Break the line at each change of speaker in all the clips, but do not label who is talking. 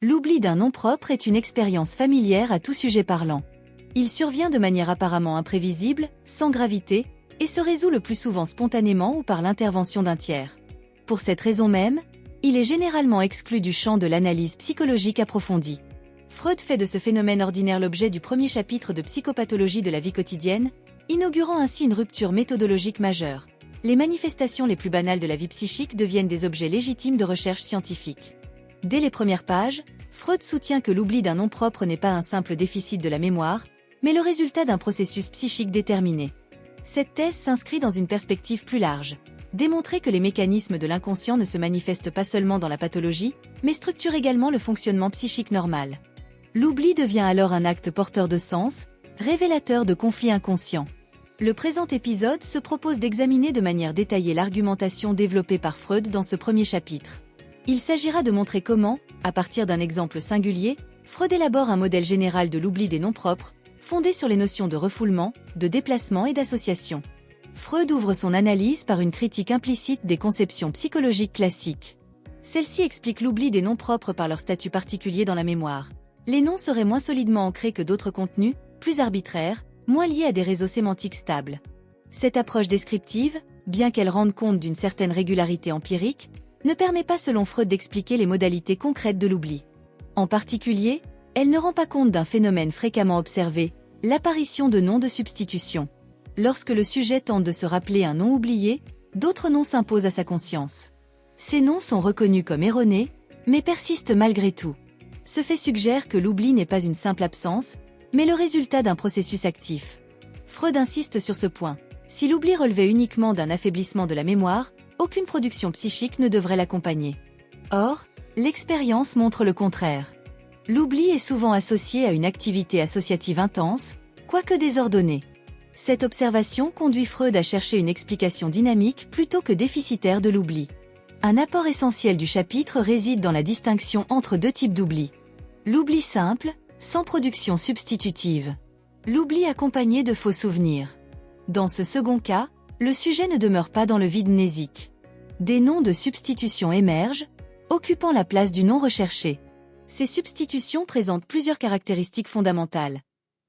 L'oubli d'un nom propre est une expérience familière à tout sujet parlant. Il survient de manière apparemment imprévisible, sans gravité, et se résout le plus souvent spontanément ou par l'intervention d'un tiers. Pour cette raison même, il est généralement exclu du champ de l'analyse psychologique approfondie. Freud fait de ce phénomène ordinaire l'objet du premier chapitre de Psychopathologie de la vie quotidienne, inaugurant ainsi une rupture méthodologique majeure. Les manifestations les plus banales de la vie psychique deviennent des objets légitimes de recherche scientifique. Dès les premières pages, Freud soutient que l'oubli d'un nom propre n'est pas un simple déficit de la mémoire, mais le résultat d'un processus psychique déterminé. Cette thèse s'inscrit dans une perspective plus large. Démontrer que les mécanismes de l'inconscient ne se manifestent pas seulement dans la pathologie, mais structurent également le fonctionnement psychique normal. L'oubli devient alors un acte porteur de sens, révélateur de conflits inconscients. Le présent épisode se propose d'examiner de manière détaillée l'argumentation développée par Freud dans ce premier chapitre. Il s'agira de montrer comment, à partir d'un exemple singulier, Freud élabore un modèle général de l'oubli des noms propres, fondé sur les notions de refoulement, de déplacement et d'association. Freud ouvre son analyse par une critique implicite des conceptions psychologiques classiques. Celle-ci explique l'oubli des noms propres par leur statut particulier dans la mémoire. Les noms seraient moins solidement ancrés que d'autres contenus, plus arbitraires, moins liés à des réseaux sémantiques stables. Cette approche descriptive, bien qu'elle rende compte d'une certaine régularité empirique, ne permet pas selon Freud d'expliquer les modalités concrètes de l'oubli. En particulier, elle ne rend pas compte d'un phénomène fréquemment observé, l'apparition de noms de substitution. Lorsque le sujet tente de se rappeler un nom oublié, d'autres noms s'imposent à sa conscience. Ces noms sont reconnus comme erronés, mais persistent malgré tout. Ce fait suggère que l'oubli n'est pas une simple absence, mais le résultat d'un processus actif. Freud insiste sur ce point. Si l'oubli relevait uniquement d'un affaiblissement de la mémoire, aucune production psychique ne devrait l'accompagner. Or, l'expérience montre le contraire. L'oubli est souvent associé à une activité associative intense, quoique désordonnée. Cette observation conduit Freud à chercher une explication dynamique plutôt que déficitaire de l'oubli. Un apport essentiel du chapitre réside dans la distinction entre deux types d'oubli. L'oubli simple, sans production substitutive. L'oubli accompagné de faux souvenirs. Dans ce second cas, le sujet ne demeure pas dans le vide mnésique. Des noms de substitution émergent, occupant la place du nom recherché. Ces substitutions présentent plusieurs caractéristiques fondamentales.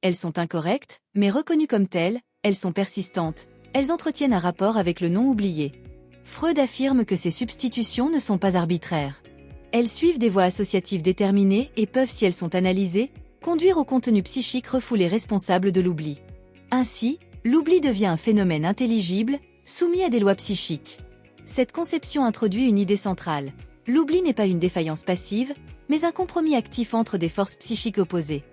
Elles sont incorrectes, mais reconnues comme telles, elles sont persistantes, elles entretiennent un rapport avec le nom oublié. Freud affirme que ces substitutions ne sont pas arbitraires. Elles suivent des voies associatives déterminées et peuvent, si elles sont analysées, conduire au contenu psychique refoulé responsable de l'oubli. Ainsi, l'oubli devient un phénomène intelligible, soumis à des lois psychiques. Cette conception introduit une idée centrale. L'oubli n'est pas une défaillance passive, mais un compromis actif entre des forces psychiques opposées.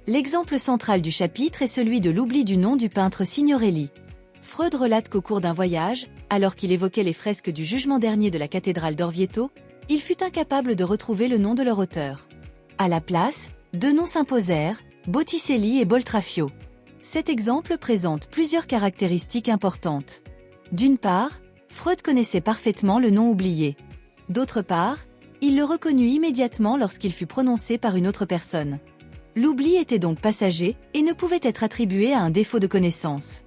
L'exemple central du chapitre est celui de l'oubli du nom du peintre Signorelli. Freud relate qu'au cours d'un voyage, alors qu'il évoquait les fresques du Jugement dernier de la cathédrale d'Orvieto, il fut incapable de retrouver le nom de leur auteur. À la place, deux noms s'imposèrent, Botticelli et Boltraffio. Cet exemple présente plusieurs caractéristiques importantes. D'une part, Freud connaissait parfaitement le nom oublié. D'autre part, il le reconnut immédiatement lorsqu'il fut prononcé par une autre personne. L'oubli était donc passager et ne pouvait être attribué à un défaut de connaissance.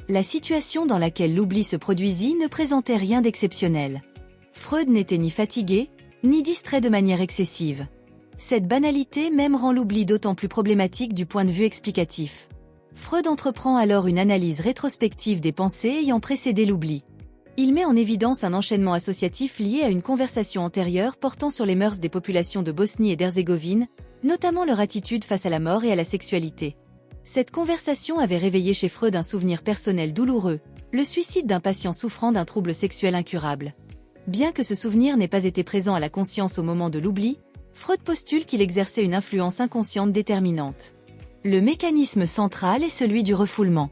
La situation dans laquelle l'oubli se produisit ne présentait rien d'exceptionnel. Freud n'était ni fatigué, ni distrait de manière excessive. Cette banalité même rend l'oubli d'autant plus problématique du point de vue explicatif. Freud entreprend alors une analyse rétrospective des pensées ayant précédé l'oubli. Il met en évidence un enchaînement associatif lié à une conversation antérieure portant sur les mœurs des populations de Bosnie et d'Herzégovine, notamment leur attitude face à la mort et à la sexualité. Cette conversation avait réveillé chez Freud un souvenir personnel douloureux, le suicide d'un patient souffrant d'un trouble sexuel incurable. Bien que ce souvenir n'ait pas été présent à la conscience au moment de l'oubli, Freud postule qu'il exerçait une influence inconsciente déterminante. Le mécanisme central est celui du refoulement.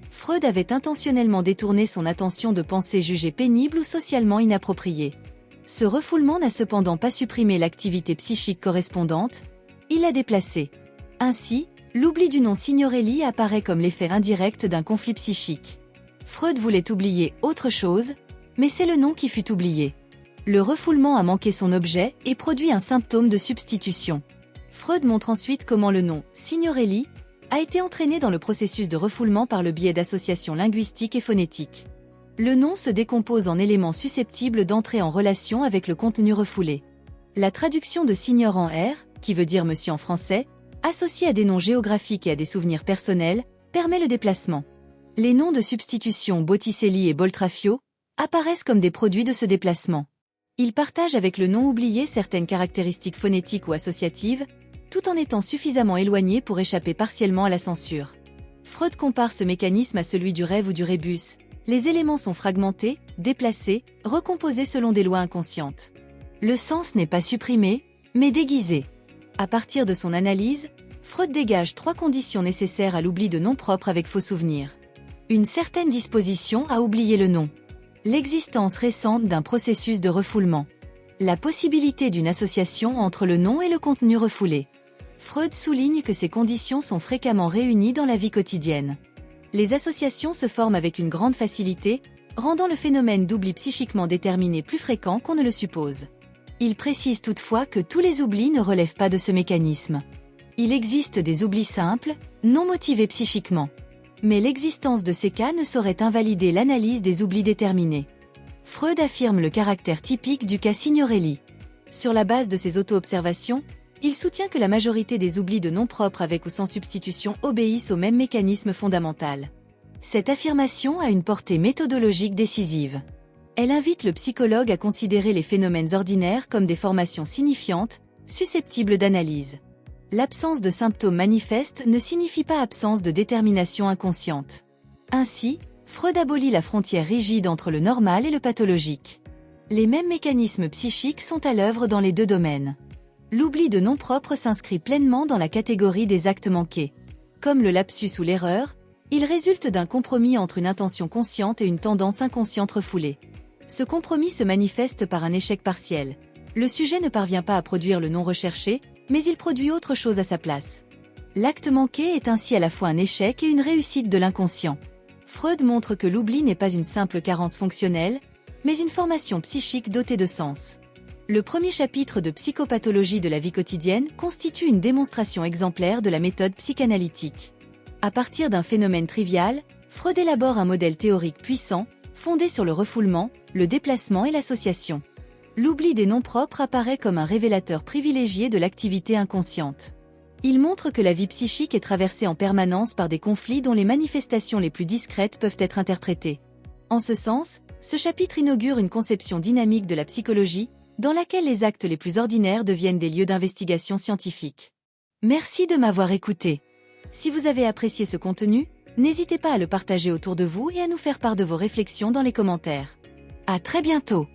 Freud avait intentionnellement détourné son attention de pensées jugées pénibles ou socialement inappropriées. Ce refoulement n'a cependant pas supprimé l'activité psychique correspondante, il l'a déplacée. Ainsi, l'oubli du nom Signorelli apparaît comme l'effet indirect d'un conflit psychique. Freud voulait oublier autre chose, mais c'est le nom qui fut oublié. Le refoulement a manqué son objet et produit un symptôme de substitution. Freud montre ensuite comment le nom Signorelli a été entraîné dans le processus de refoulement par le biais d'associations linguistiques et phonétiques. Le nom se décompose en éléments susceptibles d'entrer en relation avec le contenu refoulé. La traduction de signor en R qui veut dire monsieur en français, associé à des noms géographiques et à des souvenirs personnels, permet le déplacement. Les noms de substitution Botticelli et Boltraffio apparaissent comme des produits de ce déplacement. Ils partagent avec le nom oublié certaines caractéristiques phonétiques ou associatives, tout en étant suffisamment éloignés pour échapper partiellement à la censure. Freud compare ce mécanisme à celui du rêve ou du rébus. Les éléments sont fragmentés, déplacés, recomposés selon des lois inconscientes. Le sens n'est pas supprimé, mais déguisé. À partir de son analyse, Freud dégage 3 conditions nécessaires à l'oubli de noms propres avec faux souvenirs. Une certaine disposition à oublier le nom. L'existence récente d'un processus de refoulement. La possibilité d'une association entre le nom et le contenu refoulé. Freud souligne que ces conditions sont fréquemment réunies dans la vie quotidienne. Les associations se forment avec une grande facilité, rendant le phénomène d'oubli psychiquement déterminé plus fréquent qu'on ne le suppose. Il précise toutefois que tous les oublis ne relèvent pas de ce mécanisme. Il existe des oublis simples, non motivés psychiquement. Mais l'existence de ces cas ne saurait invalider l'analyse des oublis déterminés. Freud affirme le caractère typique du cas Signorelli. Sur la base de ses auto-observations, il soutient que la majorité des oublis de noms propres avec ou sans substitution obéissent au même mécanisme fondamental. Cette affirmation a une portée méthodologique décisive. Elle invite le psychologue à considérer les phénomènes ordinaires comme des formations signifiantes, susceptibles d'analyse. L'absence de symptômes manifestes ne signifie pas absence de détermination inconsciente. Ainsi, Freud abolit la frontière rigide entre le normal et le pathologique. Les mêmes mécanismes psychiques sont à l'œuvre dans les deux domaines. L'oubli de noms propres s'inscrit pleinement dans la catégorie des actes manqués. Comme le lapsus ou l'erreur, il résulte d'un compromis entre une intention consciente et une tendance inconsciente refoulée. Ce compromis se manifeste par un échec partiel. Le sujet ne parvient pas à produire le nom recherché, mais il produit autre chose à sa place. L'acte manqué est ainsi à la fois un échec et une réussite de l'inconscient. Freud montre que l'oubli n'est pas une simple carence fonctionnelle, mais une formation psychique dotée de sens. Le premier chapitre de Psychopathologie de la vie quotidienne constitue une démonstration exemplaire de la méthode psychanalytique. À partir d'un phénomène trivial, Freud élabore un modèle théorique puissant, fondé sur le refoulement, le déplacement et l'association. L'oubli des noms propres apparaît comme un révélateur privilégié de l'activité inconsciente. Il montre que la vie psychique est traversée en permanence par des conflits dont les manifestations les plus discrètes peuvent être interprétées. En ce sens, ce chapitre inaugure une conception dynamique de la psychologie, dans laquelle les actes les plus ordinaires deviennent des lieux d'investigation scientifique. Merci de m'avoir écouté. Si vous avez apprécié ce contenu, n'hésitez pas à le partager autour de vous et à nous faire part de vos réflexions dans les commentaires. À très bientôt!